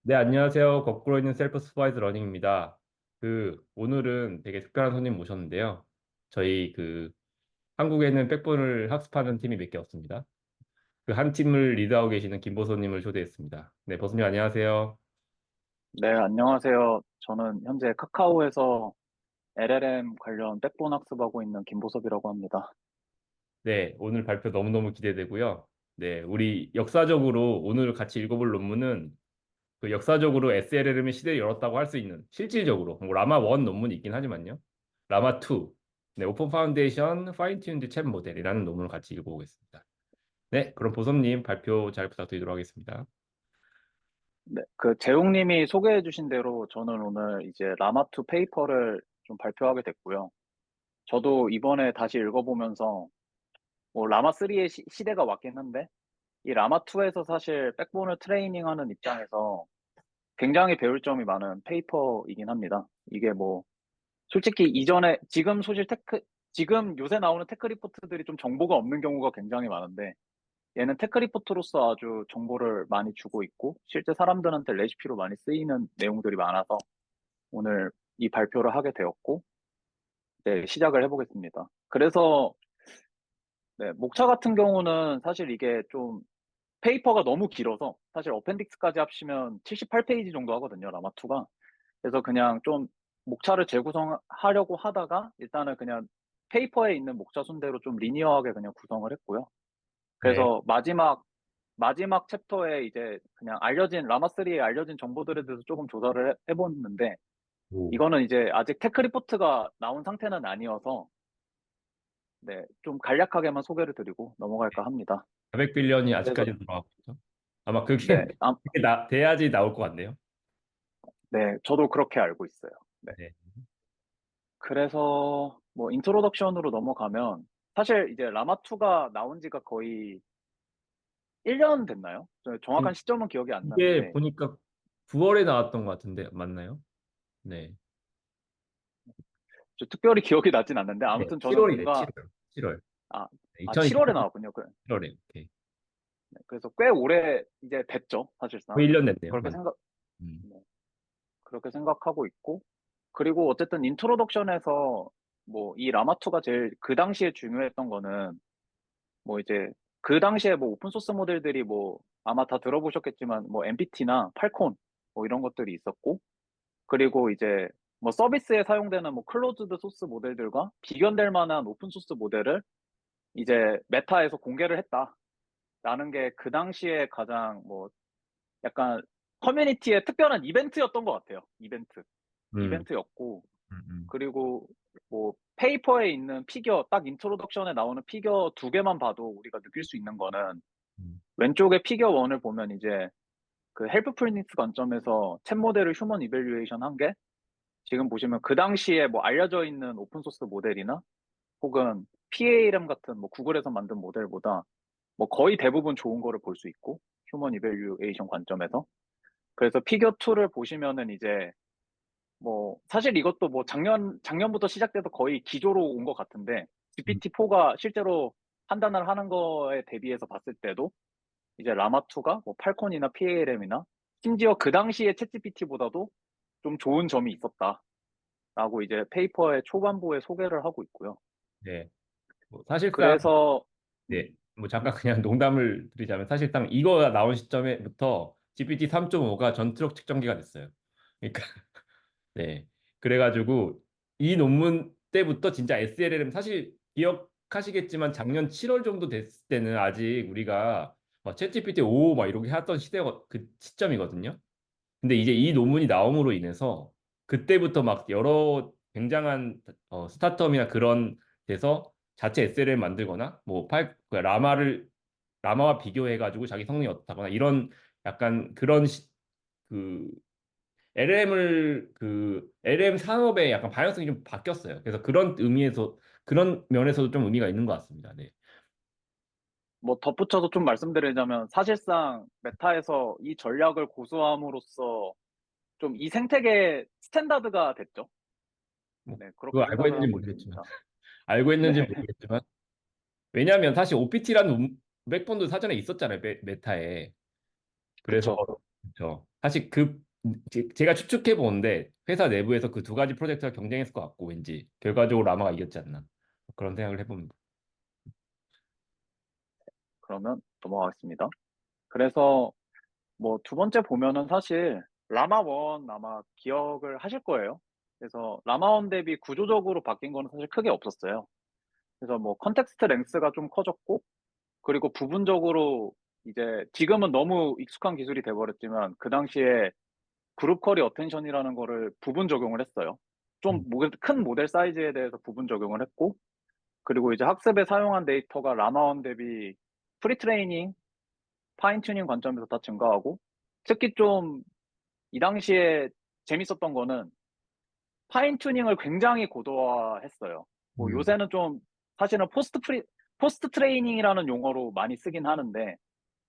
네, 안녕하세요. 거꾸로 있는 셀프 스파이스 러닝입니다. 오늘은 되게 특별한 손님 모셨는데요. 저희 한국에는 백본을 학습하는 팀이 몇 개 없습니다. 그 한 팀을 리드하고 계시는 김보소님을 초대했습니다. 네, 보소님 안녕하세요. 네, 안녕하세요. 저는 현재 카카오에서 LLM 관련 백본 학습하고 있는 김보섭이라고 합니다. 네, 오늘 발표 너무너무 기대되고요. 네, 우리 역사적으로 오늘 같이 읽어볼 논문은 역사적으로 SLLM의 시대를 열었다고 할 수 있는 실질적으로 뭐 라마 1 논문이 있긴 하지만요. 라마 2, 네, 오픈 파운데이션 파인 튠드 챗 모델이라는 논문을 같이 읽어보겠습니다. 네, 그럼 보섭님 발표 잘 부탁드리도록 하겠습니다. 네, 재웅님이 소개해 주신 대로 저는 오늘 이제 라마2 페이퍼를 좀 발표하게 됐고요. 저도 이번에 다시 읽어보면서 뭐 라마3의 시대가 왔긴 한데 이 라마2에서 사실 백본을 트레이닝하는 입장에서 굉장히 배울 점이 많은 페이퍼이긴 합니다. 이게 뭐 솔직히 이전에 지금 요새 나오는 테크 리포트들이 좀 정보가 없는 경우가 굉장히 많은데 얘는 테크 리포트로서 아주 정보를 많이 주고 있고 실제 사람들한테 레시피로 많이 쓰이는 내용들이 많아서 오늘 이 발표를 하게 되었고 네, 시작을 해보겠습니다. 그래서 네, 목차 같은 경우는 사실 이게 좀 페이퍼가 너무 길어서 사실 어펜딕스까지 합치면 78페이지 정도 하거든요, 라마2가. 그래서 그냥 좀 목차를 재구성하려고 하다가 일단은 그냥 페이퍼에 있는 목차 순대로 좀 리니어하게 그냥 구성을 했고요. 네. 그래서 마지막 챕터에 이제 그냥 라마3에 알려진 정보들에 대해서 조금 조사를 해봤는데, 오, 이거는 이제 아직 테크 리포트가 나온 상태는 아니어서, 네, 좀 간략하게만 소개를 드리고 넘어갈까 합니다. 400빌리언이 그래서, 아직까지 돌아가고 있죠. 아마 네, 그게 돼야지 나올 것 같네요. 네, 저도 그렇게 알고 있어요. 네. 네. 그래서, 뭐, 인트로덕션으로 넘어가면, 사실 이제 라마2가 나온 지가 거의 1년 됐나요? 저 정확한 시점은 기억이 안 이게 나는데, 보니까 9월에 나왔던 것 같은데 맞나요? 네. 특별히 기억이 나진 않는데, 네, 아무튼 저는 7월이네, 뭔가 7월. 7월. 아, 7월에 2020년 나왔군요. 7월에. 오케이. 그래서 꽤 오래 이제 됐죠, 사실상. 거의 1년 됐네요. 그렇게 맞. 생각, 음. 네, 그렇게 생각하고 있고. 그리고 어쨌든 인트로덕션에서 뭐 이 라마2가 제일 그 당시에 중요했던 거는 뭐 이제 그 당시에 뭐 오픈소스 모델들이 뭐 아마 다 들어보셨겠지만 뭐 MPT나 팔콘 뭐 이런 것들이 있었고 그리고 이제 뭐 서비스에 사용되는 뭐 클로즈드 소스 모델들과 비견될 만한 오픈소스 모델을 이제 메타에서 공개를 했다. 라는 게 그 당시에 가장 뭐 약간 커뮤니티의 특별한 이벤트였던 것 같아요. 음, 이벤트였고 음. 그리고 뭐 페이퍼에 있는 피겨 딱 인트로덕션에 나오는 피겨 두 개만 봐도 우리가 느낄 수 있는 거는 음. 왼쪽에 피겨 1을 보면 이제 그 헬프풀니스 관점에서 챗 모델을 휴먼 이벨리에이션 한 게 지금 보시면 그 당시에 뭐 알려져 있는 오픈소스 모델이나 혹은 PALM 같은 뭐 구글에서 만든 모델보다 뭐 거의 대부분 좋은 거를 볼 수 있고 휴먼 이벨리에이션 관점에서 그래서 피겨 2를 보시면은 이제 뭐 사실 이것도 뭐 작년부터 시작돼서 거의 기조로 온 것 같은데 음. GPT-4가 실제로 판단을 하는 거에 대비해서 봤을 때도 이제 라마2가 뭐 팔콘이나 PALM이나 심지어 그 당시에 챗GPT보다도 좀 좋은 점이 있었다라고 이제 페이퍼의 초반부에 소개를 하고 있고요. 네. 뭐 사실상 그래서 음, 네. 뭐 잠깐 그냥 농담을 드리자면 사실상 이거가 나온 시점에부터 GPT 3.5가 전투력 측정기가 됐어요. 그러니까 네. 그래가지고 이 논문 때부터 진짜 SLLM 사실 기억하시겠지만 작년 7월 정도 됐을 때는 아직 우리가 막 챗GPT 5 막 이렇게 하던 시대가 그 시점이거든요. 근데 이제 이 논문이 나옴으로 인해서 그때부터 막 여러 굉장한 스타트업이나 그런 데서 자체 SLM 만들거나 라마와 비교해가지고 자기 성능이 어떻다거나 이런 약간 그 LLM 산업의 약간 방향성이 좀 바뀌었어요. 그래서 그런 면에서도 좀 의미가 있는 것 같습니다. 네. 뭐 덧붙여서 좀 말씀드리자면 사실상 메타에서 이 전략을 고수함으로써 좀 이 생태계 스탠다드가 됐죠. 뭐 네, 그거 그렇게 알고 생각을 있는지 하고 모르겠지만 있습니다. 알고 네, 있는지 모르겠지만 왜냐하면 사실 OPT라는 백본도 사전에 있었잖아요. 메타에. 그래서 그쵸. 그렇죠. 사실 제가 추측해 보는데 회사 내부에서 그 두 가지 프로젝트가 경쟁했을 것 같고 왠지 결과적으로 라마가 이겼지 않나 그런 생각을 해봅니다. 그러면 넘어가겠습니다. 그래서 뭐 두 번째 보면은 사실 라마1 아마 기억을 하실 거예요. 그래서 라마1 대비 구조적으로 바뀐 거는 사실 크게 없었어요. 그래서 뭐 컨텍스트 랭스가 좀 커졌고, 그리고 부분적으로 이제 지금은 너무 익숙한 기술이 돼버렸지만 그 당시에 그룹 쿼리 어텐션이라는 거를 부분 적용을 했어요. 좀 음. 큰 모델 사이즈에 대해서 부분 적용을 했고, 그리고 이제 학습에 사용한 데이터가 라마1 대비 프리트레이닝, 파인 튜닝 관점에서 다 증가하고, 특히 좀 이 당시에 재밌었던 거는 파인 튜닝을 굉장히 고도화했어요. 뭐 음. 요새는 좀 사실은 포스트 트레이닝이라는 용어로 많이 쓰긴 하는데,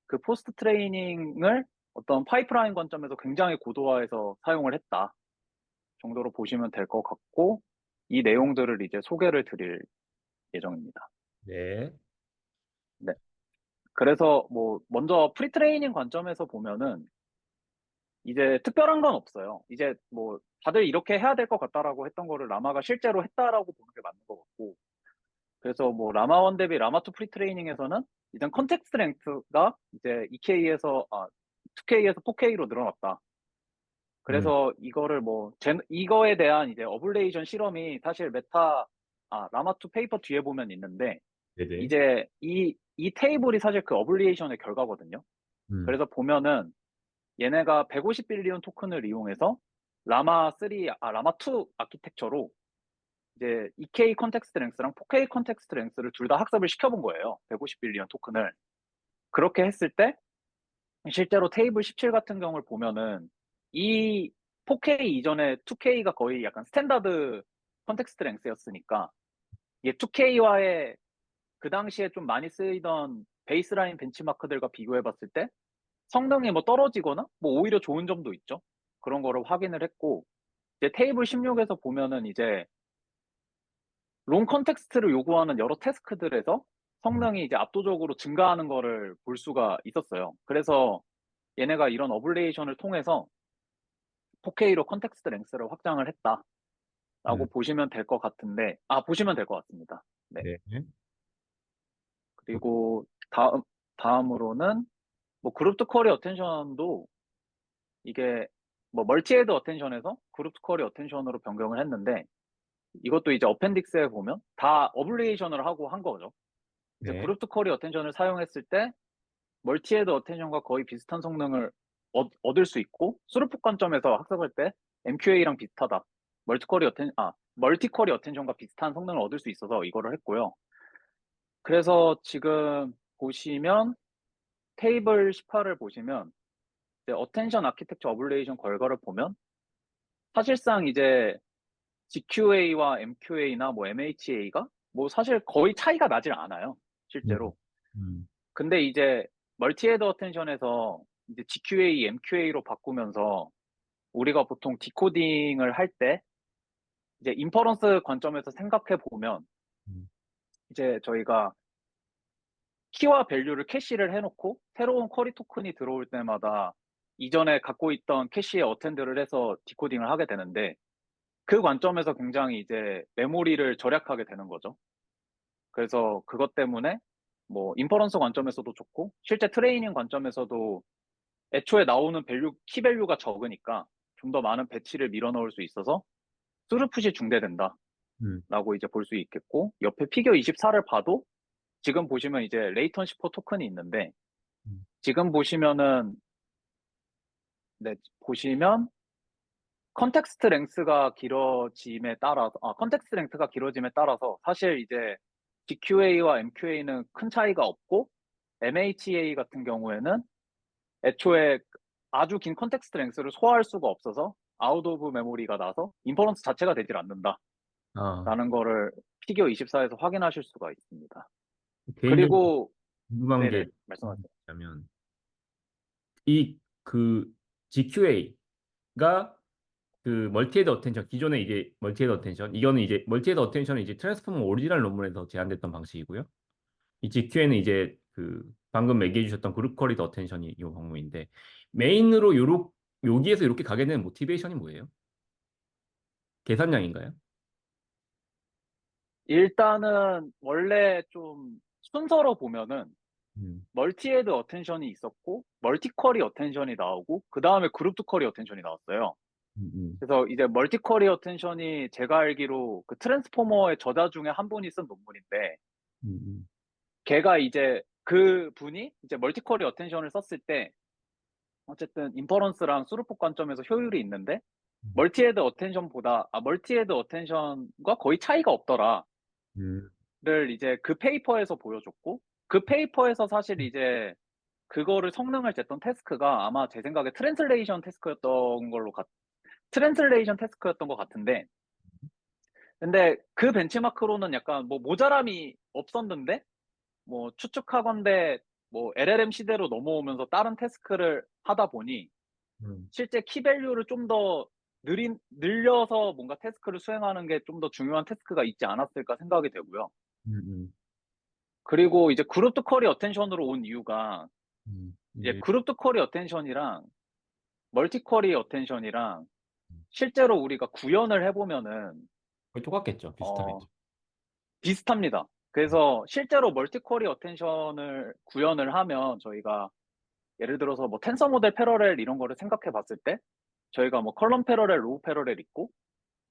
그 포스트 트레이닝을 어떤 파이프라인 관점에서 굉장히 고도화해서 사용을 했다 정도로 보시면 될 것 같고, 이 내용들을 이제 소개를 드릴 예정입니다. 네. 네. 그래서 뭐 먼저 프리트레이닝 관점에서 보면은 이제 특별한 건 없어요. 이제 뭐 다들 이렇게 해야 될 것 같다라고 했던 거를 라마가 실제로 했다라고 보는 게 맞는 것 같고, 그래서 뭐 라마1 대비 라마2 프리트레이닝에서는 일단 컨텍스트 랭크가 이제 2K에서 2K에서 4K로 늘어났다. 음. 그래서 이거를 뭐 이거에 대한 이제 어블레이션 실험이 사실 라마2 페이퍼 뒤에 보면 있는데, 네네. 이제 이 테이블이 사실 그 어블리에이션의 결과거든요. 음. 그래서 보면은 얘네가 150빌리언 토큰을 이용해서 라마2 아키텍처로 이제 2K 컨텍스트 랭스랑 4K 컨텍스트 랭스를 둘 다 학습을 시켜본 거예요. 150빌리언 토큰을. 그렇게 했을 때 실제로 테이블 17 같은 경우를 보면은 이 4K 이전에 2K가 거의 약간 스탠다드 컨텍스트 랭스였으니까, 이게 2K와의 그 당시에 좀 많이 쓰이던 베이스라인 벤치마크들과 비교해 봤을 때 성능이 뭐 떨어지거나 뭐 오히려 좋은 점도 있죠. 그런 거를 확인을 했고, 이제 테이블 16에서 보면은 이제 롱 컨텍스트를 요구하는 여러 태스크들에서 음. 성능이 이제 압도적으로 증가하는 거를 볼 수가 있었어요. 그래서 얘네가 이런 어블레이션을 통해서 4K로 컨텍스트 랭스를 확장을 했다라고 음. 보시면 될 것 같은데, 보시면 될 것 같습니다. 네. 네. 그리고 다음으로는 뭐 그룹 투 쿼리 어텐션도 이게 뭐 멀티 헤드 어텐션에서 그룹 투 쿼리 어텐션으로 변경을 했는데, 이것도 이제 어펜딕스에 보면 다 어블리에이션을 하고 한 거죠. 이제 네. 그룹 투 쿼리 어텐션을 사용했을 때 멀티 헤드 어텐션과 거의 비슷한 성능을 얻을 수 있고, 스루풋 관점에서 학습할 때 MQA랑 비슷하다. 멀티 쿼리 어텐션과 비슷한 성능을 얻을 수 있어서 이거를 했고요. 그래서 지금 보시면 테이블 18을 보시면 이제 어텐션 아키텍처 어블레이션 결과를 보면 사실상 이제 GQA와 MQA나 뭐 MHA가 뭐 사실 거의 차이가 나질 않아요. 음. 실제로. 음. 근데 이제 멀티 헤드 어텐션에서 이제 GQA, MQA로 바꾸면서 우리가 보통 디코딩을 할 때 이제 인퍼런스 관점에서 생각해 보면, 음. 이제 저희가 키와 밸류를 캐시를 해놓고 새로운 쿼리 토큰이 들어올 때마다 이전에 갖고 있던 캐시에 어텐드를 해서 디코딩을 하게 되는데, 그 관점에서 굉장히 이제 메모리를 절약하게 되는 거죠. 그래서 그것 때문에 뭐 인퍼런스 관점에서도 좋고 실제 트레이닝 관점에서도 애초에 나오는 키 밸류가 적으니까 좀 더 많은 배치를 밀어 넣을 수 있어서 스루풋이 중대된다라고 음. 이제 볼 수 있겠고, 옆에 피겨 24를 봐도 지금 보시면 이제 레이턴시 포 토큰이 있는데, 음. 지금 보시면은 네, 보시면 컨텍스트 랭스가 길어짐에 따라서 사실 이제 GQA와 MQA는 큰 차이가 없고, MHA 같은 경우에는 애초에 아주 긴 컨텍스트 랭스를 소화할 수가 없어서 아웃 오브 메모리가 나서 인퍼런스 자체가 되질 아, 않는다라는 거를 피겨 24에서 확인하실 수가 있습니다. 개인적으로 그리고 궁금한 네네, 게 말씀하세요. 있다면 이 그 GQA가 그 멀티헤드 어텐션 기존에 이제 멀티헤드 어텐션 이거는 이제 멀티헤드 어텐션은 이제 트랜스포머 오리지널 논문에서 제안됐던 방식이고요. 이 GQA는 이제 그 방금 얘기해 주셨던 그룹 퀄리티 어텐션이 이 방법인데 메인으로 여기에서 이렇게 가게 되는 모티베이션이 뭐예요? 계산량인가요? 일단은 원래 좀 순서로 보면은 음, 멀티헤드 어텐션이 있었고 멀티쿼리 어텐션이 나오고 그 다음에 그룹 투 쿼리 어텐션이 나왔어요. 음, 그래서 이제 멀티쿼리 어텐션이 제가 알기로 그 트랜스포머의 저자 중에 한 분이 쓴 논문인데 음, 걔가 이제 그 분이 이제 멀티쿼리 어텐션을 썼을 때 어쨌든 인퍼런스랑 스루풋 관점에서 효율이 있는데 멀티헤드 어텐션과 거의 차이가 없더라를 음, 이제 그 페이퍼에서 보여줬고 그 페이퍼에서 사실 이제 그거를 성능을 쟀던 태스크가 아마 제 생각에 트랜슬레이션 태스크였던 것 같은데 근데 그 벤치마크로는 약간 뭐 모자람이 없었는데 뭐 추측하건대 뭐 LLM 시대로 넘어오면서 다른 태스크를 하다 보니 음, 실제 키밸류를 좀 더 늘려서 뭔가 태스크를 수행하는 게 좀 더 중요한 태스크가 있지 않았을까 생각이 되고요. 음, 그리고 이제 그룹 투 쿼리 어텐션으로 온 이유가 이제 이제 그룹 투 쿼리 어텐션이랑 멀티 쿼리 어텐션이랑 실제로 우리가 구현을 해보면은 거의 똑같겠죠. 어, 비슷하겠죠. 비슷합니다. 그래서 실제로 멀티 쿼리 어텐션을 구현을 하면 저희가 예를 들어서 뭐 텐서 모델 패러렐 이런 거를 생각해 봤을 때 저희가 뭐 컬럼 패러렐, 로우 패러렐 있고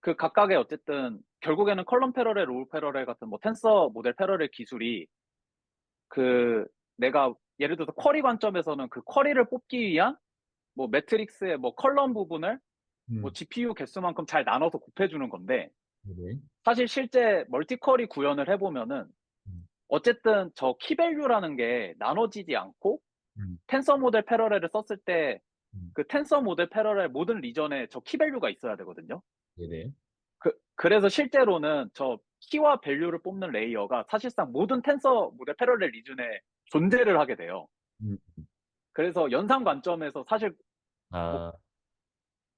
그 각각의 어쨌든 결국에는 컬럼 패러렐, 로우 패러렐 같은 뭐 텐서 모델 패러렐 기술이 그 내가 예를 들어서 쿼리 관점에서는 그 쿼리를 뽑기 위한 뭐 매트릭스의 뭐 컬럼 부분을 뭐 음, GPU 개수만큼 잘 나눠서 곱해주는 건데 네. 사실 실제 멀티 쿼리 구현을 해보면은 음, 어쨌든 저 키밸류라는 게 나눠지지 않고 음, 텐서 모델 패러렐을 썼을 때 음, 그 텐서 모델 패러렐 모든 리전에 저 키밸류가 있어야 되거든요. 네네. 그래서 실제로는 저 키와 밸류를 뽑는 레이어가 사실상 모든 텐서 모델 패러렐 리전에 존재를 하게 돼요. 음, 그래서 연산 관점에서 사실 뭐 아,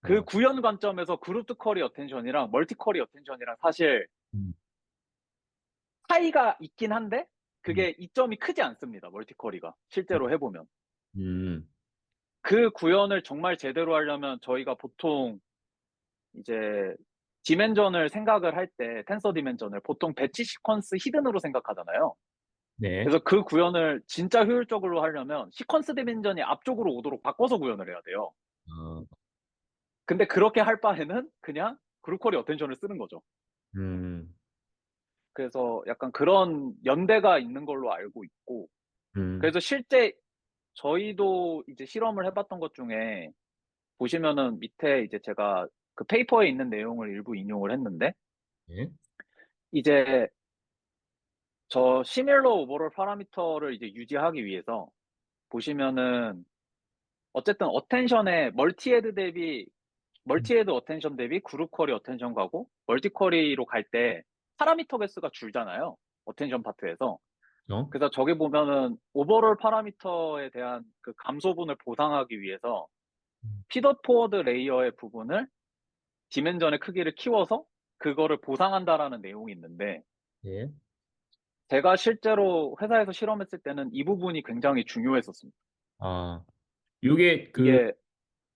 그 어, 구현 관점에서 그룹 트 쿼리 어텐션이랑 멀티 쿼리 어텐션이랑 사실 음, 차이가 있긴 한데 음, 그게 이점이 크지 않습니다. 멀티 쿼리가 실제로 해보면 음, 그 구현을 정말 제대로 하려면 저희가 보통 이제 디멘전을 생각을 할 때 텐서 디멘전을 보통 배치 시퀀스 히든으로 생각하잖아요. 네. 그래서 그 구현을 진짜 효율적으로 하려면 시퀀스 디멘전이 앞쪽으로 오도록 바꿔서 구현을 해야 돼요. 어, 근데 그렇게 할 바에는 그냥 그룹 쿼리 어텐션을 쓰는 거죠. 음, 그래서 약간 그런 연대가 있는 걸로 알고 있고 음, 그래서 실제 저희도 이제 실험을 해봤던 것 중에 보시면은 밑에 이제 제가 그 페이퍼에 있는 내용을 일부 인용을 했는데 네. 이제 저 시밀러 오버롤 파라미터를 이제 유지하기 위해서 보시면은 어쨌든 어텐션에 멀티헤드 어텐션 대비 그룹 쿼리 어텐션 가고 멀티 쿼리로 갈 때 파라미터 개수가 줄잖아요. 어텐션 파트에서. 어? 그래서 저기 보면은 오버롤 파라미터에 대한 그 감소분을 보상하기 위해서 피더 포워드 레이어의 부분을 디멘전의 크기를 키워서 그거를 보상한다라는 내용이 있는데 네. 제가 실제로 회사에서 실험했을 때는 이 부분이 굉장히 중요했었습니다. 아, 요게 이게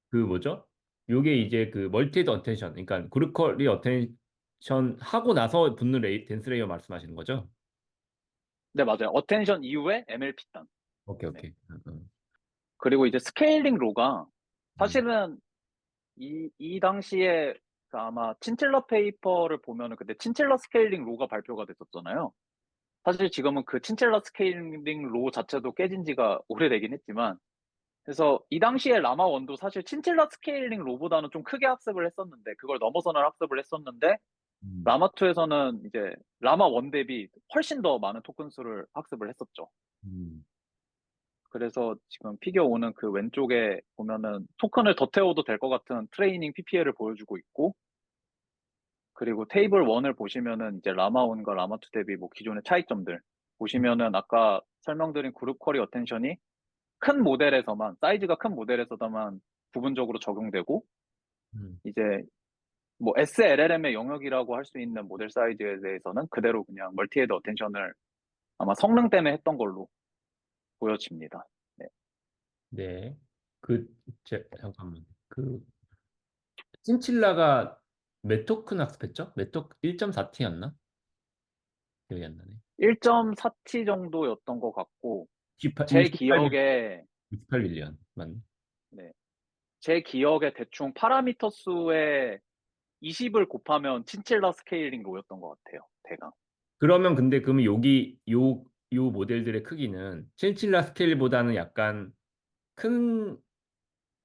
그 뭐죠? 요게 이제 그 멀티드 어텐션, 그러니까 그룹컬리 어텐션 하고 나서 붙는 댄스 레이어 말씀하시는 거죠? 네 맞아요. 어텐션 이후에 MLP 단. 오케이, 네. 오케이. 그리고 이제 스케일링 로가 음, 사실은 이 당시에 그 아마 친칠러 페이퍼를 보면은 그때 친칠러 스케일링 로가 발표가 됐었잖아요. 사실 지금은 그 친칠러 스케일링 로 자체도 깨진 지가 오래되긴 했지만 그래서 이 당시에 라마 원도 사실 친칠러 스케일링 로보다는 좀 크게 학습을 했었는데 그걸 넘어서는 학습을 했었는데 음, 라마 2에서는 이제 라마 원 대비 훨씬 더 많은 토큰 수를 학습을 했었죠. 음, 그래서 지금 피겨 5는 그 왼쪽에 보면은 토큰을 더 태워도 될 것 같은 트레이닝 PPL을 보여주고 있고 그리고 테이블 1을 보시면은 이제 라마 1과 라마 2 대비 뭐 기존의 차이점들 보시면은 아까 설명드린 그룹 쿼리 어텐션이 큰 모델에서만 사이즈가 큰 모델에서만 부분적으로 적용되고 음, 이제 뭐 SLLM의 영역이라고 할 수 있는 모델 사이즈에 대해서는 그대로 그냥 멀티헤드 어텐션을 아마 성능 때문에 했던 걸로 보여집니다. 네. 네. 잠깐만. 신칠라가 몇 토큰 학습했죠? 몇 토, 1.4T였나? 기억이 안 나네. 1.4T 정도였던 것 같고, 28, 제 기억에, 28밀리언. 맞네. 네, 제 기억에 대충 파라미터 수에 20을 곱하면 친칠라 스케일링 로였던 것 같아요. 대강. 그러면 요 모델들의 크기는 신칠라 스케일보다는 약간 큰,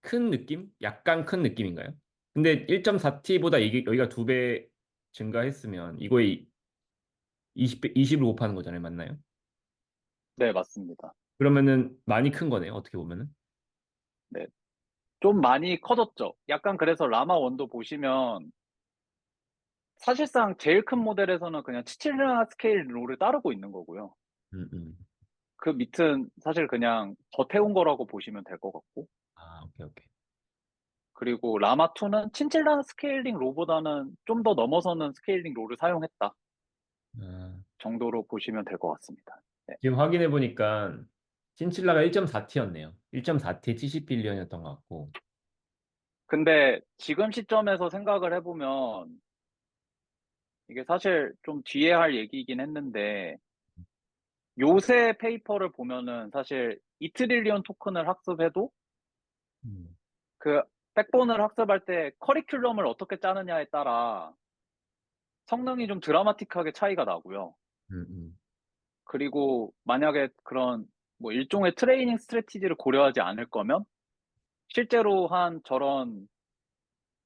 큰 느낌? 약간 큰 느낌인가요? 근데 1.4T보다 이게 여기가 2배 증가했으면 이거에 20을 곱하는 거잖아요. 맞나요? 네, 맞습니다. 그러면은 많이 큰 거네요. 어떻게 보면은. 네. 좀 많이 커졌죠. 약간 그래서 라마 원도 보시면 사실상 제일 큰 모델에서는 그냥 치칠라 스케일 롤을 따르고 있는 거고요. 음, 음. 그 밑은 사실 그냥 더 태운 거라고 보시면 될 것 같고. 아, 오케이, 오케이. 그리고 라마2는 친칠라 스케일링 롤보다는 좀 더 넘어서는 스케일링 롤을 사용했다 아, 정도로 보시면 될 것 같습니다. 네. 지금 확인해 보니까 신칠라가 1.4T였네요. 1.4T 70빌리언이었던 것 같고. 근데 지금 시점에서 생각을 해보면 이게 사실 좀 뒤에 할 얘기이긴 했는데 요새 페이퍼를 보면은 사실 이트릴리언 토큰을 학습해도 음, 그 백본을 학습할 때 커리큘럼을 어떻게 짜느냐에 따라 성능이 좀 드라마틱하게 차이가 나고요. 음. 그리고 만약에 그런 뭐 일종의 트레이닝 스트래티지를 고려하지 않을 거면 실제로 한 저런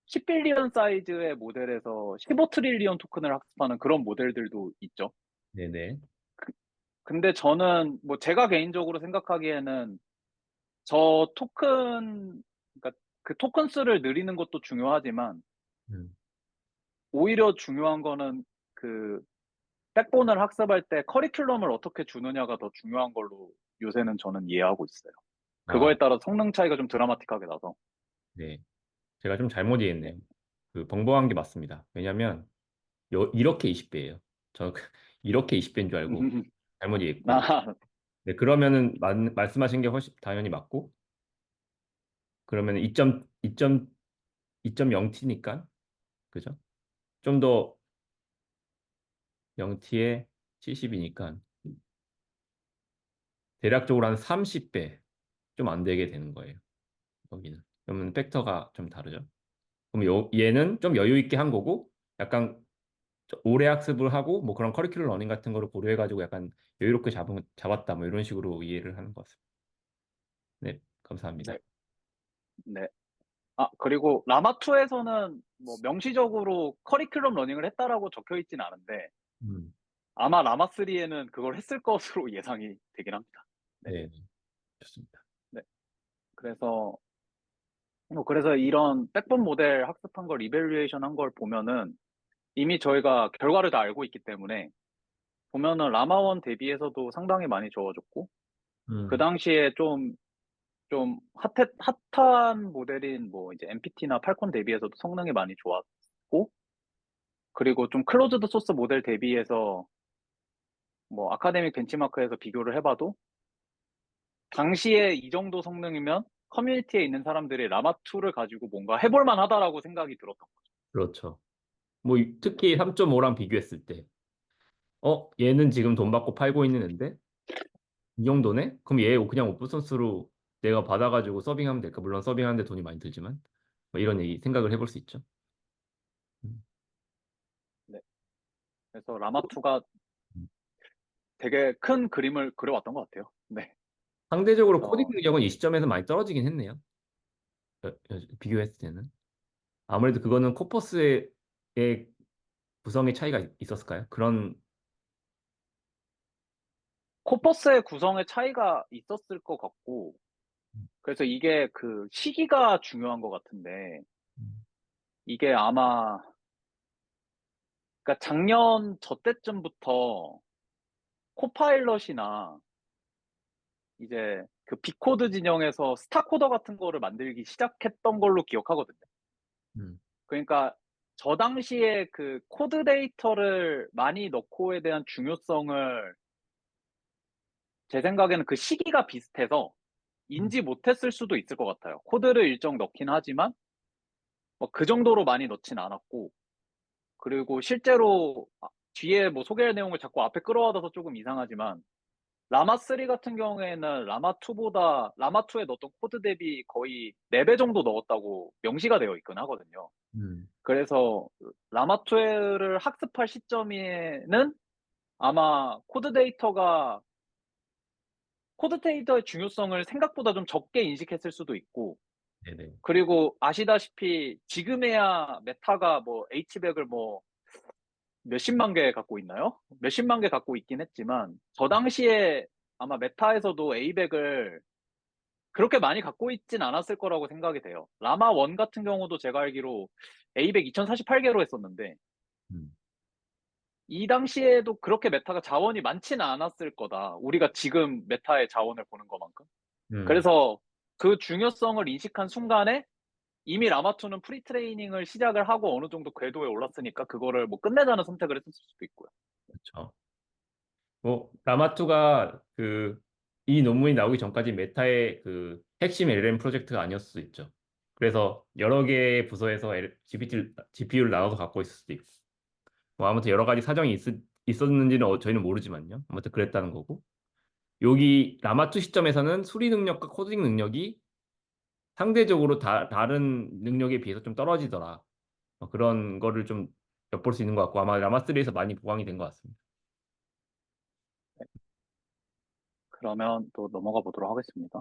10빌리언 사이즈의 모델에서 15트릴리언 토큰을 학습하는 그런 모델들도 있죠. 네네. 근데 저는 뭐 제가 개인적으로 생각하기에는 저 토큰, 그러니까 그 토큰 수를 늘리는 것도 중요하지만 음. 오히려 중요한 거는 그 백본을 학습할 때 커리큘럼을 어떻게 주느냐가 더 중요한 걸로 요새는 저는 이해하고 있어요. 아, 그거에 따라 성능 차이가 좀 드라마틱하게 나서. 네. 제가 좀 잘못 네. 이해했네요. 벙벙한 게 맞습니다. 왜냐면 이렇게 20배예요. 저 이렇게 20배인 줄 알고 잘못 이해했고. 아, 네, 그러면은 말씀하신 게 훨씬 당연히 맞고. 그러면 2.0T니까 그죠? 좀 더 0T에 70이니까 대략적으로 한 30배 좀 안 되게 되는 거예요. 여기는. 그러면 팩터가 좀 다르죠. 그럼 얘는 좀 여유 있게 한 거고 약간 오래 학습을 하고 뭐 그런 커리큘럼 러닝 같은 거를 고려해가지고 약간 여유롭게 잡았다 뭐 이런 식으로 이해를 하는 것 같습니다. 네, 네, 감사합니다. 네. 아, 그리고 라마2에서는 뭐 명시적으로 커리큘럼 러닝을 했다라고 적혀 있진 않은데 음, 아마 라마3에는 그걸 했을 것으로 예상이 되긴 합니다. 네, 네, 네, 좋습니다. 네. 그래서, 그래서 이런 백본 모델 학습한 걸 이벨리에이션 한 걸 보면은 이미 저희가 결과를 다 알고 있기 때문에 보면은 라마1 대비해서도 상당히 많이 좋아졌고 그 음, 당시에 좀 핫한 모델인 뭐 이제 MPT나 팔콘 대비해서도 성능이 많이 좋았고 그리고 좀 클로즈드 소스 모델 대비해서 뭐 아카데믹 벤치마크에서 비교를 해봐도 당시에 이 정도 성능이면 커뮤니티에 있는 사람들이 라마2를 가지고 뭔가 해볼 만하다라고 생각이 들었던 거죠. 그렇죠. 뭐 네. 특히 3.5랑 비교했을 때, 얘는 지금 돈 받고 팔고 있는 앤데 이 정도네? 그럼 얘 그냥 오픈소스로 내가 받아가지고 서빙하면 될까? 물론 서빙하는데 돈이 많이 들지만 뭐 이런 얘기 생각을 해볼 수 있죠. 음. 네. 그래서 라마2가 음. 되게 큰 그림을 그려왔던 것 같아요. 네. 상대적으로 코딩 그래서 능력은 이 시점에서 많이 떨어지긴 했네요. 비교했을 때는. 아무래도 그거는 의 구성의 차이가 있었을까요? 그런. 코퍼스의 구성의 차이가 있었을 것 같고 그래서 이게 그 시기가 중요한 것 같은데 이게 아마 그러니까 작년 저 때쯤부터 코파일럿이나 이제 그 비코드 진영에서 스타코더 같은 거를 만들기 시작했던 걸로 기억하거든요. 음, 그러니까 저 당시에 그 코드 데이터를 많이 넣고에 대한 중요성을 제 생각에는 그 시기가 비슷해서 인지 못했을 수도 있을 것 같아요. 코드를 일정 넣긴 하지만 뭐그 정도로 많이 넣진 않았고, 그리고 실제로 뒤에 뭐 소개할 내용을 자꾸 앞에 끌어와서 조금 이상하지만 라마 3 같은 경우에는 라마 2보다 라마 2에 넣었던 코드 대비 거의 4배 정도 넣었다고 명시가 되어 있긴 하거든요. 음, 그래서 라마 2를 학습할 시점에는 아마 코드 데이터의 중요성을 생각보다 좀 적게 인식했을 수도 있고, 네네. 그리고 아시다시피 지금에야 메타가 뭐 H백을 뭐 몇십만 개 갖고 있나요? 몇십만 개 갖고 있긴 했지만 저 당시에 아마 메타에서도 A백을 그렇게 많이 갖고 있진 않았을 거라고 생각이 돼요. 라마 1 같은 경우도 제가 알기로 A백 2048개로 했었는데 음, 이 당시에도 그렇게 메타가 자원이 많지는 않았을 거다. 우리가 지금 메타의 자원을 보는 것만큼. 음, 그래서 그 중요성을 인식한 순간에 이미 라마2는 프리트레이닝을 시작을 하고 어느 정도 궤도에 올랐으니까 그거를 뭐 끝내자는 선택을 했을 수도 있고요. 그렇죠. 뭐 라마투가 그 이 논문이 나오기 전까지 메타의 그 핵심 LLM 프로젝트가 아니었을 수도 있죠. 그래서 여러 개의 부서에서 GPU를 나눠서 갖고 있을 수도 있고. 뭐 아무튼 여러 가지 사정이 있었는지는 저희는 모르지만요. 아무튼 그랬다는 거고. 여기 라마2 시점에서는 수리 능력과 코딩 능력이 상대적으로 다른 능력에 비해서 좀 떨어지더라. 그런 거를 좀 엿볼 수 있는 것 같고 아마 라마3에서 많이 보강이 된 것 같습니다. 그러면 또 넘어가 보도록 하겠습니다.